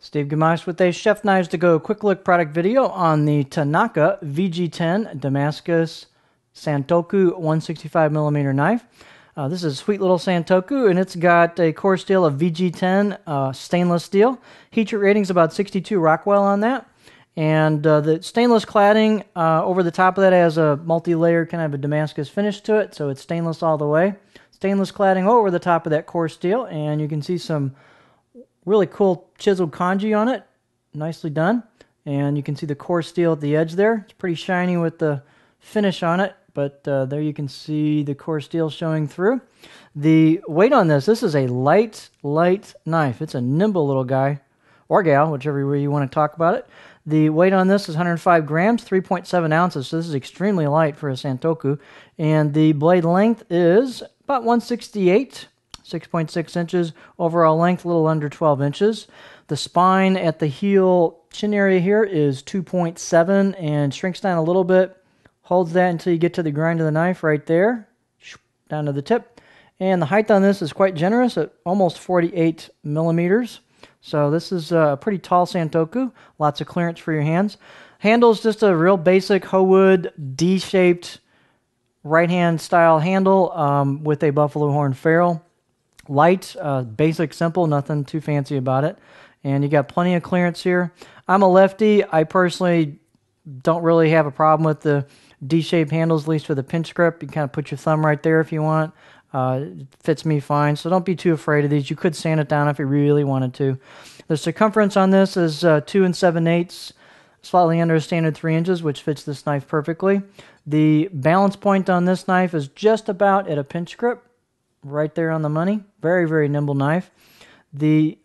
Steve Gamash with a Chef Knives to Go quick look product video on the Tanaka VG-10 Damascus Santoku 165mm knife. This is a sweet little Santoku, and it's got a core steel of VG-10 stainless steel. Heat treat rating's about 62 Rockwell on that. And the stainless cladding over the top of that has a multi-layer kind of a Damascus finish to it, so it's stainless all the way. Stainless cladding over the top of that core steel, and you can see some really cool chiseled kanji on it. Nicely done. And you can see the core steel at the edge there. It's pretty shiny with the finish on it, but there you can see the core steel showing through. The weight on this is a light knife. It's a nimble little guy, or gal, whichever way you want to talk about it. The weight on this is 105 grams, 3.7 ounces, so this is extremely light for a Santoku. And the blade length is about 168, 6.6 inches. Overall length, a little under 12 inches. The spine at the heel chin area here is 2.7 and shrinks down a little bit. Holds that until you get to the grind of the knife right there, down to the tip. And the height on this is quite generous at almost 48 millimeters. So this is a pretty tall Santoku. Lots of clearance for your hands. Handle is just a real basic Howood D-shaped right-hand style handle with a buffalo horn ferrule. Light, basic, simple, nothing too fancy about it. And you got plenty of clearance here. I'm a lefty. I personally don't really have a problem with the D-shaped handles, at least for the pinch grip. You can kind of put your thumb right there if you want. It fits me fine, so don't be too afraid of these. You could sand it down if you really wanted to. The circumference on this is 2 7/8, slightly under a standard 3 inches, which fits this knife perfectly. The balance point on this knife is just about at a pinch grip, right there on the money. Very, very nimble knife. The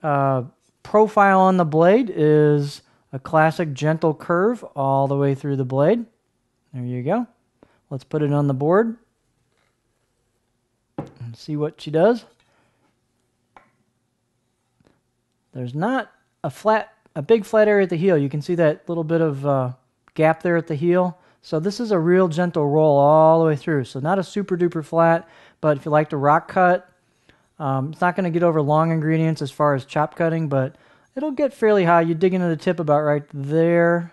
profile on the blade is a classic gentle curve all the way through the blade. There you go. Let's put it on the board and see what she does. There's not a big flat area at the heel. You can see that little bit of gap there at the heel. So this is a real gentle roll all the way through. So not a super duper flat, but if you like to rock cut, it's not going to get over long ingredients as far as chop cutting, but it'll get fairly high. You dig into the tip about right there.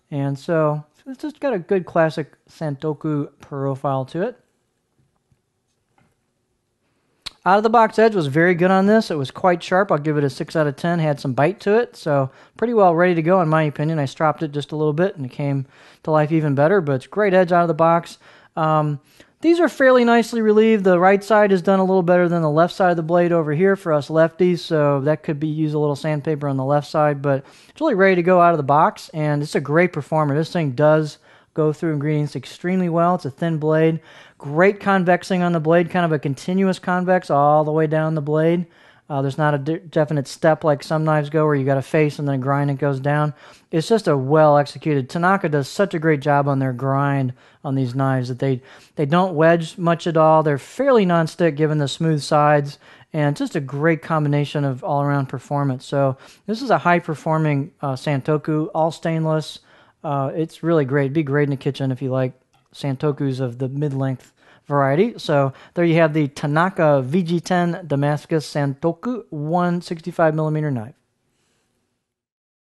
And so it's just got a good classic Santoku profile to it. Out of the box edge was very good on this. It was quite sharp. I'll give it a 6 out of 10. Had some bite to it, so pretty well ready to go in my opinion. I stropped it just a little bit and it came to life even better, but it's great edge out of the box. These are fairly nicely relieved. The right side is done a little better than the left side of the blade over here for us lefties, so that could be use a little sandpaper on the left side, but it's really ready to go out of the box, and it's a great performer. This thing does go through ingredients extremely well. It's a thin blade. Great convexing on the blade, kind of a continuous convex all the way down the blade. There's not a definite step like some knives go where you got a face and then a grind and it goes down. It's just a well-executed. Tanaka does such a great job on their grind on these knives that they don't wedge much at all. They're fairly non-stick given the smooth sides, and just a great combination of all-around performance. So this is a high-performing Santoku, all stainless. It's really great. It'd be great in the kitchen if you like Santokus of the mid-length variety. So there you have the Tanaka VG-10 Damascus Santoku 165mm knife.